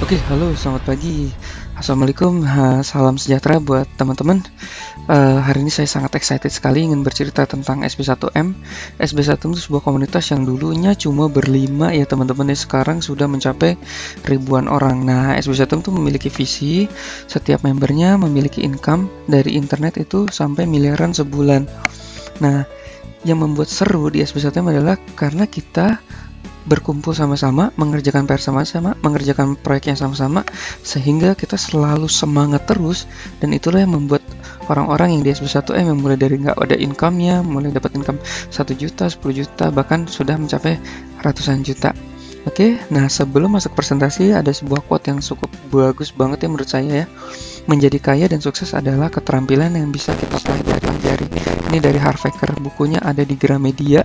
Oke, halo, selamat pagi. Assalamualaikum, salam sejahtera buat teman-teman. Hari ini saya sangat excited sekali ingin bercerita tentang SB1M. SB1M itu sebuah komunitas yang dulunya cuma berlima ya teman-teman, ya sekarang sudah mencapai ribuan orang. Nah, SB1M itu memiliki visi, setiap membernya memiliki income dari internet itu sampai miliaran sebulan. Nah, yang membuat seru di SB1M adalah karena kita berkumpul sama-sama, mengerjakan PR sama-sama, mengerjakan proyek yang sama-sama, sehingga kita selalu semangat terus, dan itulah yang membuat orang-orang yang di SB1M yang mulai dari nggak ada income-nya, mulai dapat income 1 juta, 10 juta, bahkan sudah mencapai ratusan juta. Oke, nah sebelum masuk presentasi, ada sebuah quote yang cukup bagus banget ya menurut saya ya. Menjadi kaya dan sukses adalah keterampilan yang bisa kita pelajari. Ini dari Harvecker, bukunya ada di Gramedia.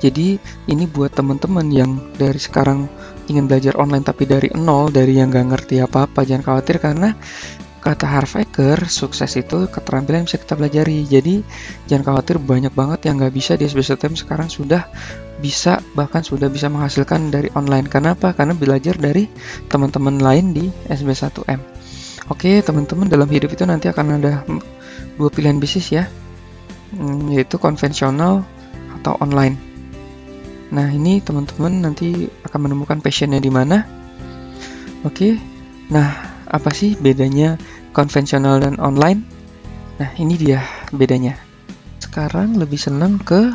Jadi ini buat teman-teman yang dari sekarang ingin belajar online tapi dari nol, dari yang nggak ngerti apa-apa, jangan khawatir karena kata Harvecker, sukses itu keterampilan yang bisa kita pelajari. Jadi jangan khawatir, banyak banget yang nggak bisa di SB1M sekarang sudah bisa, bahkan sudah bisa menghasilkan dari online. Kenapa? Karena belajar dari teman-teman lain di SB1M. Oke teman-teman, dalam hidup itu nanti akan ada dua pilihan bisnis ya, yaitu konvensional atau online. Nah, ini teman-teman nanti akan menemukan passionnya di mana. Oke, nah apa sih bedanya konvensional dan online? Nah, ini dia bedanya. Sekarang lebih senang ke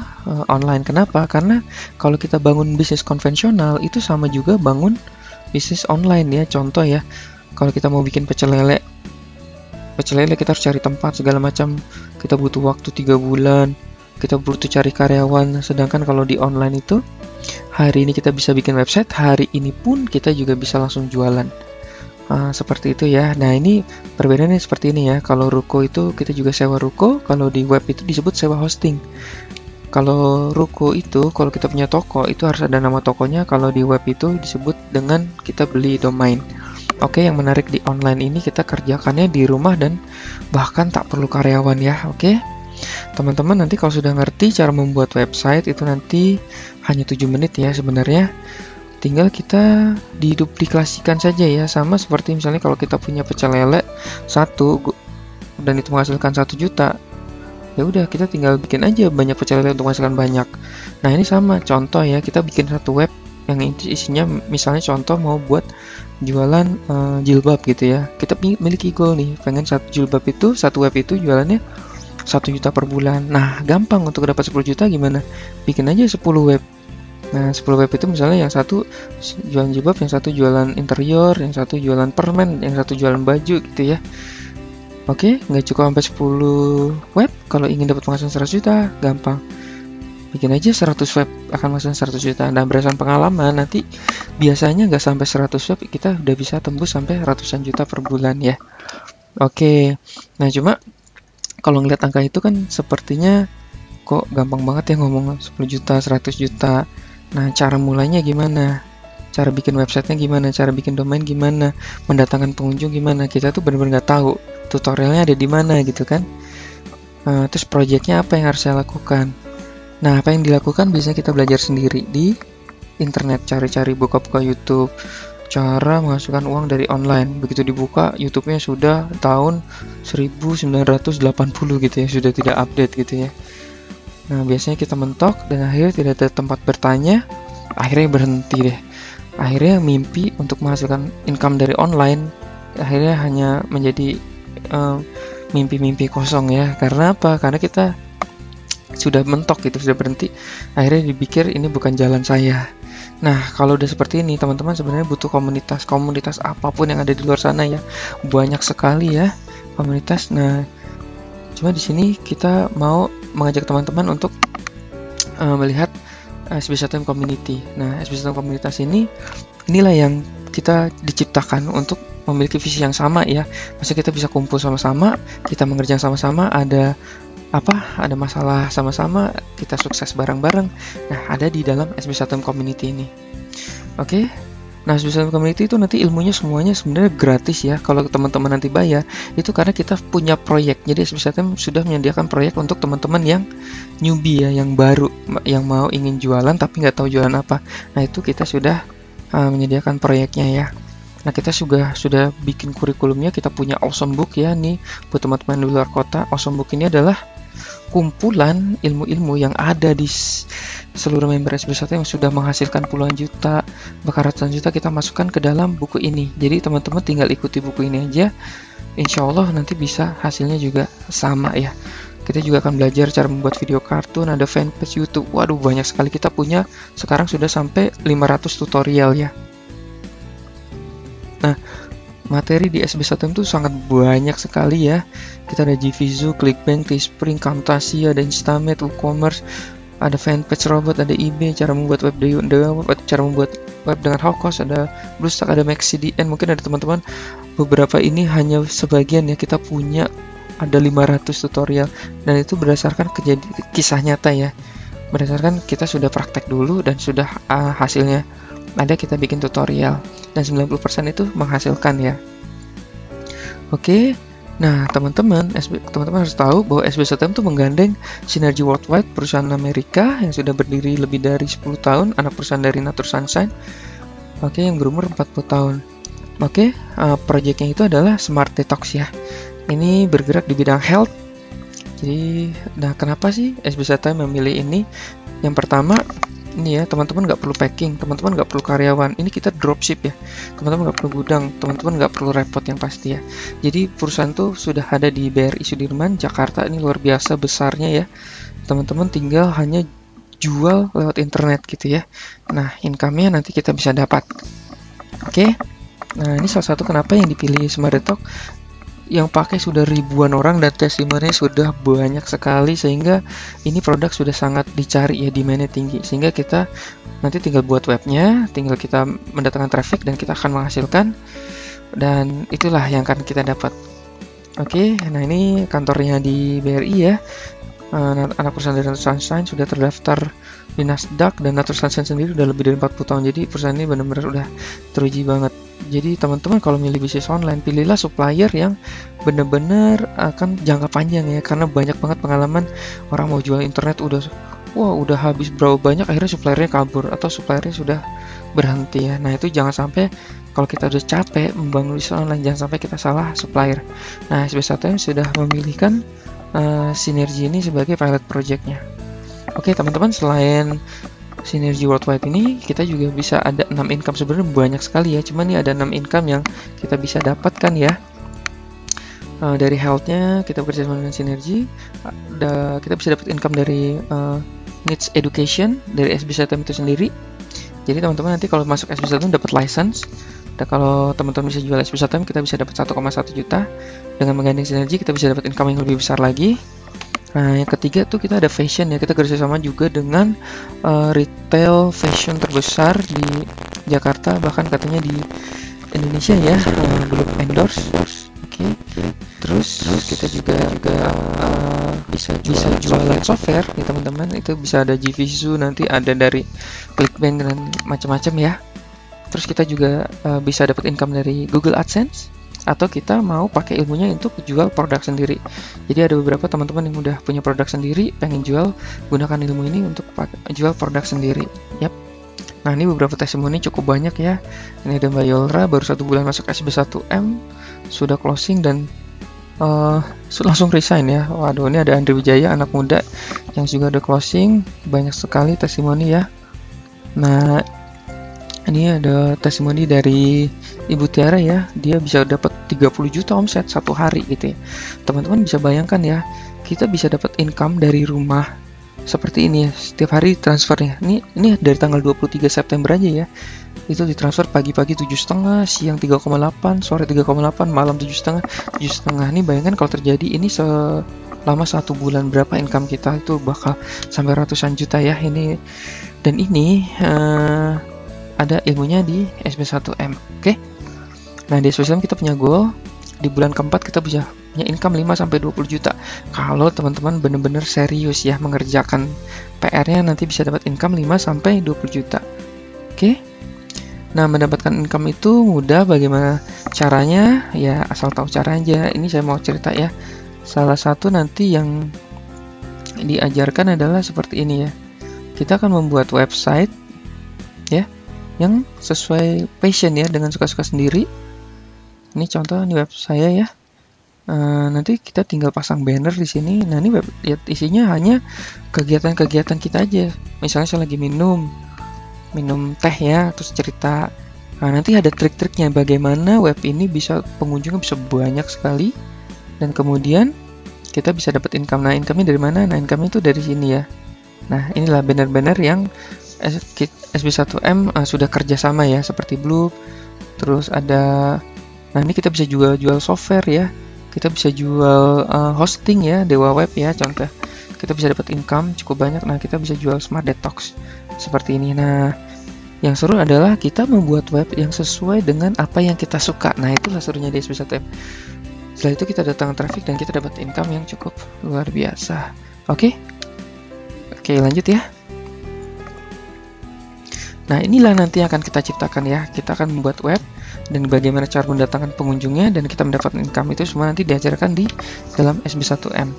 online. Kenapa? Karena kalau kita bangun bisnis konvensional itu sama juga bangun bisnis online ya. Contoh ya, kalau kita mau bikin pecel lele kita harus cari tempat segala macam. Kita butuh waktu 3 bulan. Kita butuh cari karyawan, sedangkan kalau di online itu hari ini kita bisa bikin website, hari ini pun kita juga bisa langsung jualan. Seperti itu ya. Nah, ini perbedaannya seperti ini ya. Kalau ruko itu kita juga sewa ruko, kalau di web itu disebut sewa hosting. Kalau ruko itu, kalau kita punya toko itu harus ada nama tokonya, kalau di web itu disebut dengan kita beli domain. Oke, yang menarik di online ini kita kerjakannya di rumah dan bahkan tak perlu karyawan ya. Oke. Teman-teman nanti kalau sudah ngerti cara membuat website itu nanti hanya 7 menit ya sebenarnya. Tinggal kita diduplikasikan saja ya, sama seperti misalnya kalau kita punya pecel lele satu dan itu menghasilkan 1 juta. Ya udah, kita tinggal bikin aja banyak pecel lele untuk menghasilkan banyak. Nah, ini sama contoh ya, kita bikin satu web yang isinya misalnya contoh mau buat jualan jilbab gitu ya. Kita miliki goal nih, pengen satu jilbab itu, satu web itu jualannya 1 juta per bulan. Nah, gampang untuk dapat 10 juta gimana? Bikin aja 10 web. Nah, 10 web itu misalnya yang satu jualan jilbab, yang satu jualan interior, yang satu jualan permen, yang satu jualan baju gitu ya. Oke, nggak cukup sampai 10 web. Kalau ingin dapat penghasilan 100 juta, gampang. Bikin aja 100 web, akan menghasilkan 100 juta. Nah, berdasarkan pengalaman, nanti biasanya nggak sampai 100 web, kita udah bisa tembus sampai ratusan juta per bulan ya. Oke, nah cuma kalau ngeliat angka itu kan sepertinya kok gampang banget ya ngomong 10 juta, 100 juta. Nah, cara mulainya gimana? Cara bikin websitenya gimana? Cara bikin domain gimana? Mendatangkan pengunjung gimana? Kita tuh benar-benar nggak tahu. Tutorialnya ada di mana gitu kan? Terus projectnya apa yang harus saya lakukan? Nah, apa yang dilakukan biasanya kita belajar sendiri di internet. Cari-cari, buka-buka YouTube. Cara menghasilkan uang dari online. Begitu dibuka, YouTube-nya sudah tahun 1980 gitu ya, sudah tidak update gitu ya. Nah, biasanya kita mentok dan akhirnya tidak ada tempat bertanya, akhirnya berhenti deh. Akhirnya mimpi untuk menghasilkan income dari online akhirnya hanya menjadi mimpi-mimpi kosong ya. Karena apa? Karena kita sudah mentok gitu, sudah berhenti. Akhirnya dipikir ini bukan jalan saya. Nah, kalau udah seperti ini, teman-teman sebenarnya butuh komunitas apapun yang ada di luar sana ya. Banyak sekali ya komunitas. Nah, cuma di sini kita mau mengajak teman-teman untuk melihat SB1M Community. Nah, SB1M Komunitas inilah yang kita diciptakan untuk memiliki visi yang sama ya. Maksudnya kita bisa kumpul sama-sama, kita mengerjakan sama-sama, ada masalah sama-sama, kita sukses bareng-bareng. Nah, ada di dalam SB1M Community ini. Oke. Nah, SB1M Community itu nanti ilmunya semuanya sebenarnya gratis ya. Kalau teman-teman nanti bayar, itu karena kita punya proyek. Jadi SB1M sudah menyediakan proyek untuk teman-teman yang newbie ya, yang baru, yang ingin jualan tapi nggak tahu jualan apa. Nah, itu kita sudah menyediakan proyeknya ya. Nah, kita sudah bikin kurikulumnya, kita punya Awesome Book ya nih buat teman-teman di luar kota. Awesome Book ini adalah kumpulan ilmu-ilmu yang ada di seluruh member SB1 yang sudah menghasilkan puluhan juta, bahkan ratusan juta, kita masukkan ke dalam buku ini. Jadi teman-teman tinggal ikuti buku ini aja, insya Allah nanti bisa hasilnya juga sama ya. Kita juga akan belajar cara membuat video kartun, ada fanpage YouTube. Waduh, banyak sekali, kita punya sekarang sudah sampai 500 tutorial ya. Nah, materi di SB1M itu sangat banyak sekali ya. Kita ada GVZoo, Clickbank, Teespring, Camtasia, ada Instamate, WooCommerce, ada fanpage robot, ada eBay, cara membuat web cara membuat web dengan low cost, ada BlueStack, ada MaxCDN. Mungkin ada teman-teman beberapa ini hanya sebagian ya, kita punya ada 500 tutorial dan itu berdasarkan kisah nyata ya. Berdasarkan kita sudah praktek dulu dan sudah hasilnya ada, kita bikin tutorial dan 90% itu menghasilkan ya. Oke. Nah, teman-teman harus tahu bahwa SB1M itu menggandeng Synergy Worldwide, perusahaan Amerika yang sudah berdiri lebih dari 10 tahun, anak perusahaan dari Nature Sunshine. Oke, yang berumur 40 tahun. Oke, proyeknya itu adalah Smart Detox ya. Ini bergerak di bidang health. Jadi, nah kenapa sih SB1M memilih ini? Yang pertama, ini ya, teman-teman nggak perlu packing, teman-teman nggak perlu karyawan. Ini kita dropship ya, teman-teman nggak perlu gudang, teman-teman nggak perlu repot yang pasti ya. Jadi perusahaan tuh sudah ada di BRI Sudirman, Jakarta. Ini luar biasa besarnya ya. Teman-teman tinggal hanya jual lewat internet gitu ya. Nah, income-nya nanti kita bisa dapat. Oke. Nah, ini salah satu kenapa yang dipilih Smart Detox, yang pakai sudah ribuan orang dan testimoni sudah banyak sekali, sehingga ini produk sudah sangat dicari ya, demand-nya tinggi, sehingga kita nanti tinggal buat webnya, tinggal kita mendatangkan traffic dan kita akan menghasilkan, dan itulah yang akan kita dapat. Oke, nah ini kantornya di BRI ya. Anak perusahaan dari Nature Sunshine sudah terdaftar di Nasdaq, dan Nature Sunshine sendiri udah lebih dari 40 tahun. Jadi perusahaan ini benar-benar udah teruji banget. Jadi teman-teman kalau milih bisnis online, pilihlah supplier yang benar-benar akan jangka panjang ya, karena banyak banget pengalaman orang mau jual internet udah habis berapa banyak, akhirnya suppliernya kabur atau suppliernya sudah berhenti ya. Nah, itu jangan sampai, kalau kita udah capek membangun bisnis online, jangan sampai kita salah supplier. Nah, SB1M sudah memilihkan Synergy ini sebagai pilot projectnya. Oke teman-teman, selain Synergy Worldwide ini, kita juga bisa ada 6 income. Sebenarnya banyak sekali ya, cuman ini ada 6 income yang kita bisa dapatkan ya. Dari health-nya kita bekerja sama dengan Synergy, kita bisa dapat income dari Needs Education dari SB1M itu sendiri. Jadi teman-teman nanti kalau masuk SB1M dapat license. Dan kalau teman-teman bisa jual SB1M, kita bisa dapat 1,1 juta. Dengan menggandeng Synergy, kita bisa dapat income yang lebih besar lagi. Nah, yang ketiga tuh kita ada fashion ya. Kita kerjasama juga dengan retail fashion terbesar di Jakarta, bahkan katanya di Indonesia ya, belum endorse. Oke. Terus kita juga bisa jualan software ya teman-teman. Itu bisa ada GVZoo, nanti ada dari Clickbank dan macam-macam ya. Terus kita juga bisa dapat income dari Google AdSense, atau kita mau pakai ilmunya untuk jual produk sendiri. Jadi ada beberapa teman-teman yang udah punya produk sendiri, pengen jual, gunakan ilmu ini untuk jual produk sendiri. Yap. Nah, ini beberapa testimoni cukup banyak ya. Ini ada Mbak Yolra, baru 1 bulan masuk SB1M, sudah closing dan langsung resign ya. Waduh, ini ada Andri Wijaya, anak muda yang juga udah closing. Banyak sekali testimoni ya. Nah, ini ada testimoni dari Ibu Tiara ya, dia bisa dapat 30 juta omset satu hari gitu ya. Teman-teman bisa bayangkan ya, kita bisa dapat income dari rumah seperti ini ya, setiap hari transfernya. Ini dari tanggal 23 September aja ya. Itu ditransfer pagi-pagi 7,5, siang 3,8, sore 3,8, malam 7,5, 7,5. Ini bayangkan kalau terjadi ini selama 1 bulan, berapa income kita, itu bakal sampai ratusan juta ya ini. Dan ini ada ilmunya di SB1M. Oke. Nah, di SB1M kita punya goal di bulan keempat kita bisa punya income 5-20 juta. Kalau teman-teman benar-benar serius ya mengerjakan PR-nya, nanti bisa dapat income 5-20 juta. Oke. Nah, mendapatkan income itu mudah. Bagaimana caranya? Ya, asal tahu cara aja. Ini saya mau cerita ya. Salah satu nanti yang diajarkan adalah seperti ini ya. Kita akan membuat website ya. yang sesuai passion ya, dengan suka-suka sendiri. Ini contoh ini web saya ya. Nanti kita tinggal pasang banner di sini. Nah, ini web lihat isinya hanya kegiatan-kegiatan kita aja. Misalnya saya lagi minum teh ya, terus cerita. Nah, nanti ada trik-triknya bagaimana web ini bisa pengunjungnya bisa banyak sekali, dan kemudian kita bisa dapat income. Nah, income-nya dari mana? Nah, income itu dari sini ya. Nah, inilah banner-banner yang SB1M sudah kerjasama ya, seperti Blue. Terus ada, nah ini kita bisa jual software ya. Kita bisa jual hosting ya, Dewa Web ya contoh. Kita bisa dapat income cukup banyak. Nah, kita bisa jual Smart Detox seperti ini. Nah, yang seru adalah kita membuat web yang sesuai dengan apa yang kita suka. Nah, itulah serunya di SB1M. Setelah itu kita datang traffic dan kita dapat income yang cukup luar biasa. Oke, lanjut ya. Nah, inilah nanti yang akan kita ciptakan ya. Kita akan membuat web dan bagaimana cara mendatangkan pengunjungnya dan kita mendapatkan income, itu semua nanti diajarkan di dalam SB1M.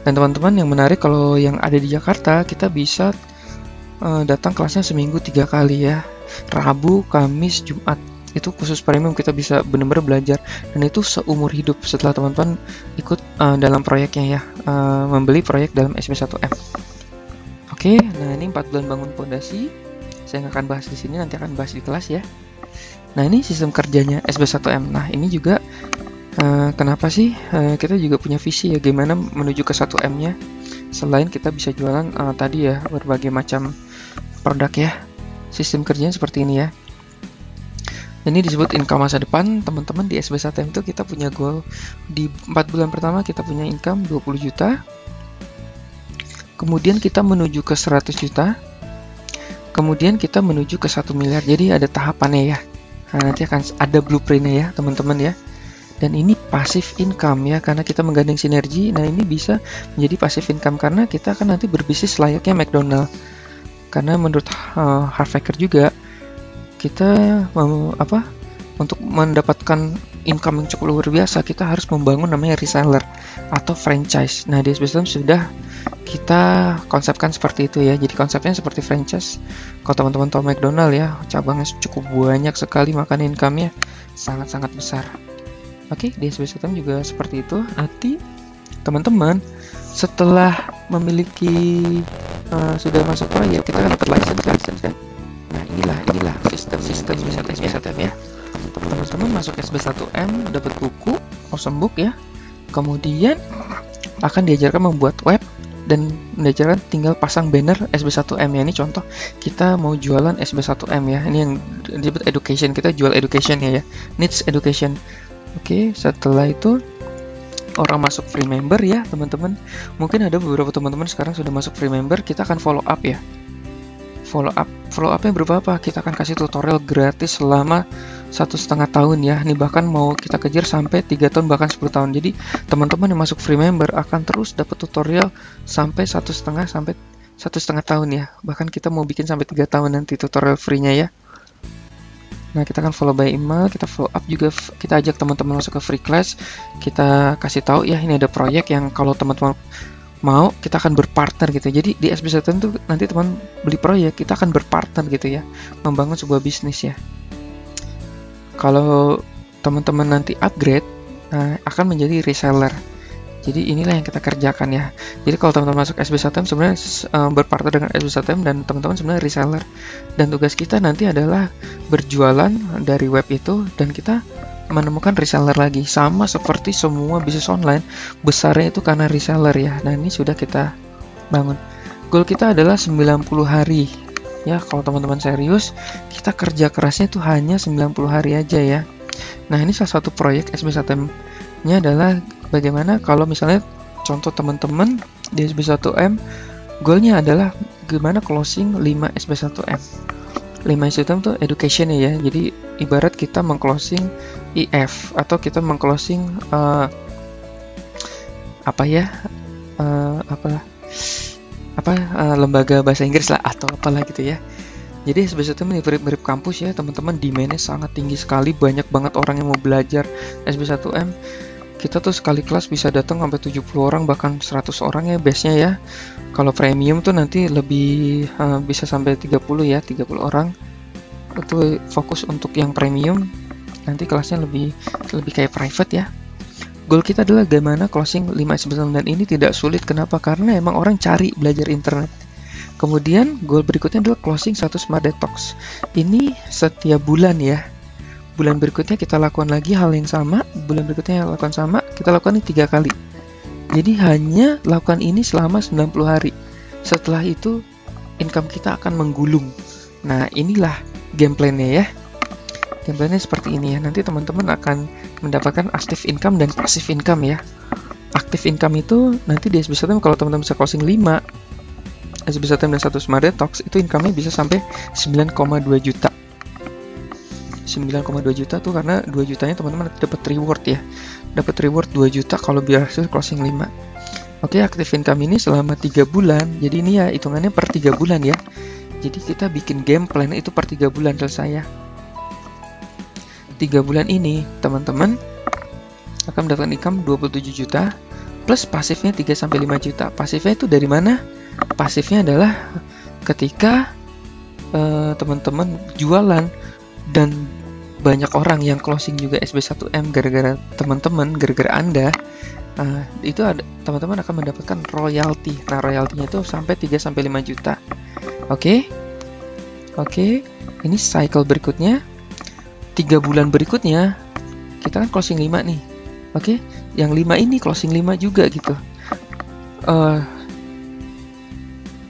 Dan teman-teman yang menarik, kalau yang ada di Jakarta, kita bisa datang kelasnya seminggu 3 kali ya. Rabu, Kamis, Jumat. Itu khusus premium, kita bisa benar-benar belajar. Dan itu seumur hidup setelah teman-teman ikut dalam proyeknya ya. Membeli proyek dalam SB1M. Oke, nah ini 4 bulan bangun fondasi. Saya nggak akan bahas di sini, nanti akan bahas di kelas ya. Nah, ini sistem kerjanya SB1M. Nah, ini juga kenapa sih kita juga punya visi ya, gimana menuju ke 1M-nya. Selain kita bisa jualan tadi ya, berbagai macam produk ya. Sistem kerjanya seperti ini ya. Ini disebut income masa depan. Teman-teman, di SB1M itu kita punya goal. Di 4 bulan pertama kita punya income 20 juta. Kemudian kita menuju ke 100 juta. Kemudian kita menuju ke 1 miliar. Jadi ada tahapannya ya. Nah, nanti akan ada blueprintnya ya teman-teman ya. Dan ini passive income ya, karena kita menggandeng sinergi. Nah, ini bisa menjadi passive income karena kita akan nanti berbisnis layaknya McDonald. Karena menurut Harvecker juga, kita untuk mendapatkan income yang cukup luar biasa, kita harus membangun namanya reseller atau franchise. Nah, di SB1M sudah kita konsepkan seperti itu ya. Jadi konsepnya seperti franchise. Kalau teman-teman tahu McDonald ya, cabangnya cukup banyak sekali, makan income-nya sangat-sangat besar. Oke, di SB1M juga seperti itu. Nanti teman-teman setelah memiliki sudah masuk proyek, kita akan dapat license kan. Nah, inilah sistem SB1M ya. Teman-teman masuk SB1M dapat buku Awesome Book ya. Kemudian akan diajarkan membuat web dan diajarkan tinggal pasang banner SB1M ya. Ini contoh kita mau jualan SB1M ya. Ini yang disebut education, kita jual education ya. Needs education. Oke, setelah itu orang masuk free member ya teman-teman. Mungkin ada beberapa teman-teman sekarang sudah masuk free member. Kita akan follow up ya. Follow upnya berupa apa? Kita akan kasih tutorial gratis selama 1,5 tahun ya. Ini bahkan mau kita kejar sampai 3 tahun bahkan 10 tahun. Jadi teman-teman yang masuk free member akan terus dapat tutorial sampai 1,5 tahun ya. Bahkan kita mau bikin sampai 3 tahun nanti tutorial free-nya ya. Nah, kita akan follow by email, kita follow up juga, kita ajak teman-teman masuk ke free class. Kita kasih tahu ya, ini ada proyek yang kalau teman-teman mau, kita akan berpartner gitu. Jadi di SB1M tuh nanti teman beli proyek, kita akan berpartner gitu ya, membangun sebuah bisnis ya. Kalau teman-teman nanti upgrade, akan menjadi reseller. Jadi inilah yang kita kerjakan ya. Jadi kalau teman-teman masuk SB1M sebenarnya berpartner dengan SB1M dan teman-teman sebenarnya reseller. Dan tugas kita nanti adalah berjualan dari web itu dan kita menemukan reseller lagi. Sama seperti semua bisnis online, besarnya itu karena reseller ya. Nah, ini sudah kita bangun. Goal kita adalah 90 hari. Ya, kalau teman-teman serius, kita kerja kerasnya itu hanya 90 hari aja ya. Nah, ini salah satu proyek SB1M-nya adalah bagaimana kalau misalnya contoh teman-teman di SB1M, goalnya adalah gimana closing 5 SB1M. 5 SB1M itu education ya. Jadi ibarat kita meng-closing IF atau kita meng-closing lembaga bahasa Inggris lah atau apalah gitu ya. Jadi SB1M ini mirip-mirip kampus ya teman-teman, demand-nya sangat tinggi sekali, banyak banget orang yang mau belajar SB1M. Kita tuh sekali kelas bisa datang sampai 70 orang bahkan 100 orang ya base-nya ya. Kalau premium tuh nanti lebih bisa sampai 30 ya, 30 orang. itu fokus untuk yang premium, nanti kelasnya lebih kayak private ya. Goal kita adalah bagaimana closing 5S9 ini tidak sulit. Kenapa? Karena emang orang cari belajar internet. Kemudian goal berikutnya adalah closing 1 Smart Detox. Ini setiap bulan ya. Bulan berikutnya kita lakukan lagi hal yang sama. Bulan berikutnya lakukan sama. Kita lakukan ini 3 kali. Jadi hanya lakukan ini selama 90 hari. Setelah itu income kita akan menggulung. Nah, inilah game plan-nya ya. Game plan-nya seperti ini ya. Nanti teman-teman akan mendapatkan active income dan passive income ya. Active income itu nanti di SB1M kalau teman-teman bisa closing 5 SB1M dan 1 Smart Detox, itu income-nya bisa sampai 9,2 juta. 9,2 juta tuh karena 2 jutanya teman-teman dapat reward ya. Dapat reward 2 juta kalau berhasil closing 5. Oke, active income ini selama 3 bulan. Jadi ini ya hitungannya per 3 bulan ya. Jadi kita bikin game plan itu per 3 bulan selesai ya. 3 bulan ini teman-teman akan mendapatkan income 27 juta plus pasifnya 3-5 juta. Pasifnya itu dari mana? Pasifnya adalah ketika teman-teman jualan dan banyak orang yang closing juga SB1M gara-gara teman-teman, gara-gara Anda, itu teman-teman akan mendapatkan royalti. Nah, royaltinya itu sampai 3-5 juta. Oke, ini cycle berikutnya. 3 bulan berikutnya kita kan closing 5 nih. Oke, yang 5 ini closing 5 juga gitu.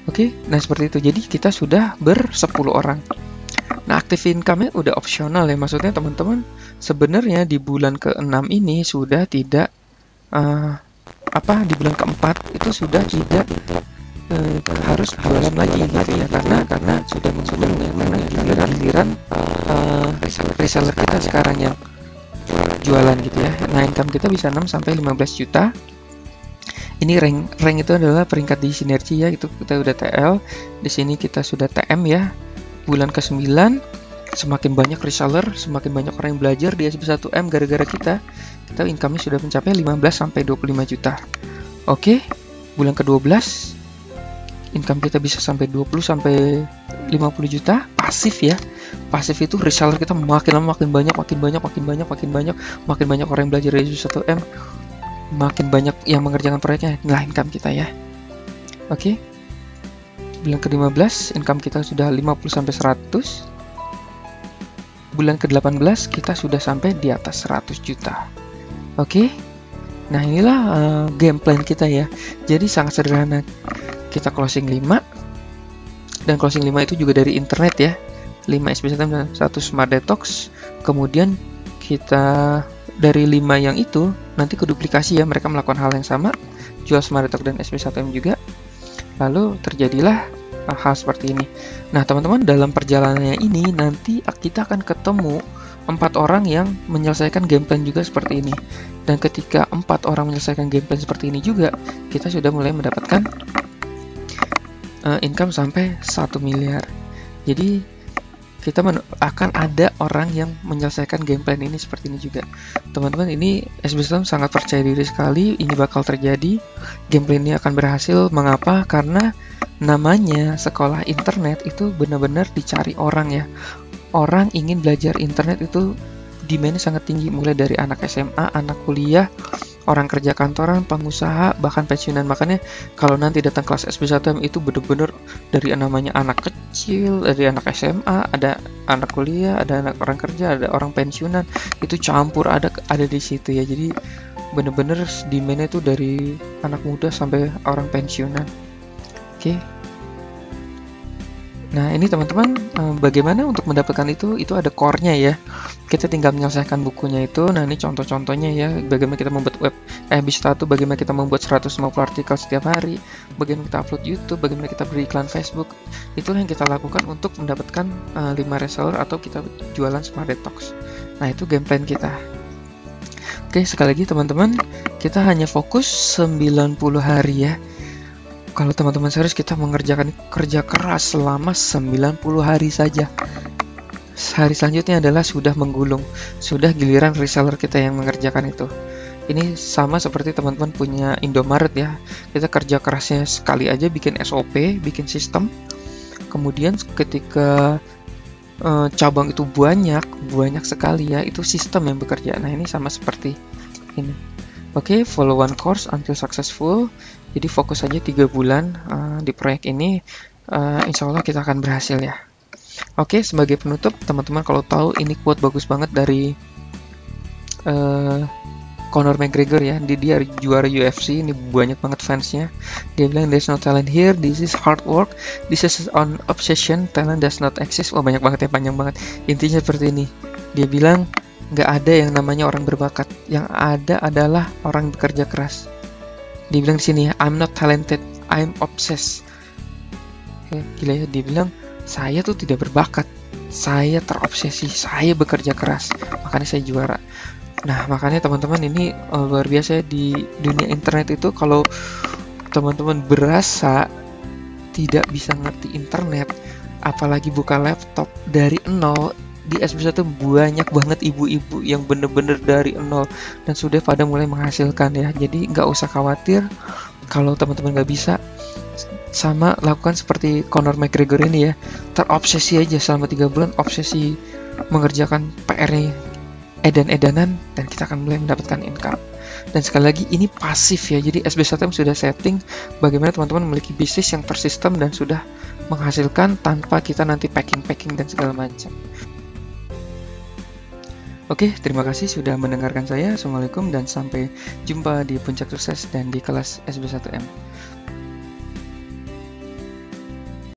Oke, nah seperti itu. Jadi kita sudah ber-10 orang. Nah, active income-nya udah opsional ya. Maksudnya teman-teman sebenarnya di bulan ke-6 ini sudah tidak di bulan ke-4 itu sudah tidak harus jualan lagi gitu ya, karena sudah karena giliran reseller kita sekarang yang jualan gitu ya. Nah, income kita bisa 6-15 juta. Ini rank itu adalah peringkat di sinergi ya, itu kita udah TL. Di sini kita sudah TM ya. Bulan ke-9 semakin banyak reseller, semakin banyak orang yang belajar di SB1M gara-gara kita income-nya sudah mencapai 15-25 juta. Oke, bulan ke-12 income kita bisa sampai 20-50 juta. Pasif ya. Pasif itu reseller kita makin lama makin banyak orang yang belajar di SB1M, makin banyak yang mengerjakan proyeknya. Inilah income kita ya. Oke. Bulan ke-15 income kita sudah 50-100. Bulan ke-18 kita sudah sampai di atas 100 juta. Oke. Nah, inilah game plan kita ya. Jadi sangat sederhana. Kita closing 5. Dan closing 5 itu juga dari internet ya. 5 SB1M dan 1 Smart Detox. Kemudian kita dari 5 yang itu nanti keduplikasi ya, mereka melakukan hal yang sama, jual Smart Detox dan SB1M juga. Lalu terjadilah hal seperti ini. Nah, teman-teman, dalam perjalanannya ini nanti kita akan ketemu 4 orang yang menyelesaikan game plan juga seperti ini. Dan ketika 4 orang menyelesaikan game plan seperti ini juga, kita sudah mulai mendapatkan income sampai 1 miliar. Jadi kita akan ada orang yang menyelesaikan game plan ini seperti ini juga. Teman-teman, ini SB1M sangat percaya diri sekali ini bakal terjadi. Game plan ini akan berhasil. Mengapa? Karena namanya sekolah internet itu benar-benar dicari orang ya. Orang ingin belajar internet itu demand-nya sangat tinggi, mulai dari anak SMA, anak kuliah, orang kerja kantoran, pengusaha, bahkan pensiunan. Makanya kalau nanti datang kelas SB1M itu benar-benar dari namanya anak kecil, dari anak SMA, ada anak kuliah, ada anak orang kerja, ada orang pensiunan, itu campur ada di situ ya. Jadi benar-benar demand-nya itu dari anak muda sampai orang pensiunan. Oke. Nah, ini teman-teman, bagaimana untuk mendapatkan itu ada core-nya ya. Kita tinggal menyelesaikan bukunya itu. Nah, ini contoh-contohnya ya, bagaimana kita membuat web bisa bagaimana kita membuat 150 artikel setiap hari, bagaimana kita upload YouTube, bagaimana kita beriklan Facebook. Itulah yang kita lakukan untuk mendapatkan 5 reseller atau kita jualan Smart Detox. Nah, itu game plan kita. Oke, sekali lagi teman-teman, kita hanya fokus 90 hari ya. Kalau teman-teman serius, kita mengerjakan kerja keras selama 90 hari saja. Hari selanjutnya adalah sudah menggulung, sudah giliran reseller kita yang mengerjakan itu. Ini sama seperti teman-teman punya Indomaret ya. Kita kerja kerasnya sekali aja bikin SOP, bikin sistem. Kemudian ketika cabang itu banyak sekali ya, itu sistem yang bekerja. Nah, ini sama seperti ini. Oke, follow one course until successful. Jadi fokus aja 3 bulan di proyek ini. Insya Allah kita akan berhasil ya. Oke, sebagai penutup, teman-teman kalau tahu ini quote bagus banget dari Conor McGregor ya, dia juara UFC, ini banyak banget fansnya. Dia bilang there's no talent here, this is hard work, this is an obsession, talent does not exist. Wah, banyak banget ya, panjang banget. Intinya seperti ini, dia bilang nggak ada yang namanya orang berbakat, yang ada adalah orang bekerja keras. Dia bilang di sini, I'm not talented, I'm obsessed. Oke, gila ya, dia bilang saya tuh tidak berbakat, saya terobsesi, saya bekerja keras, makanya saya juara. Nah, makanya teman-teman ini luar biasa di dunia internet itu. Kalau teman-teman berasa tidak bisa ngerti internet, apalagi buka laptop dari nol, di SB1 banyak banget ibu-ibu yang bener-bener dari nol dan sudah pada mulai menghasilkan ya. Jadi nggak usah khawatir kalau teman-teman nggak bisa. Sama lakukan seperti Conor McGregor ini ya, terobsesi aja selama 3 bulan, obsesi mengerjakan PR-nya edan-edanan, dan kita akan mulai mendapatkan income. Dan sekali lagi ini pasif ya, jadi SB1M sudah setting bagaimana teman-teman memiliki bisnis yang tersistem dan sudah menghasilkan tanpa kita nanti packing dan segala macam. Oke, terima kasih sudah mendengarkan saya. Assalamualaikum dan sampai jumpa di Puncak Sukses dan di kelas SB1M.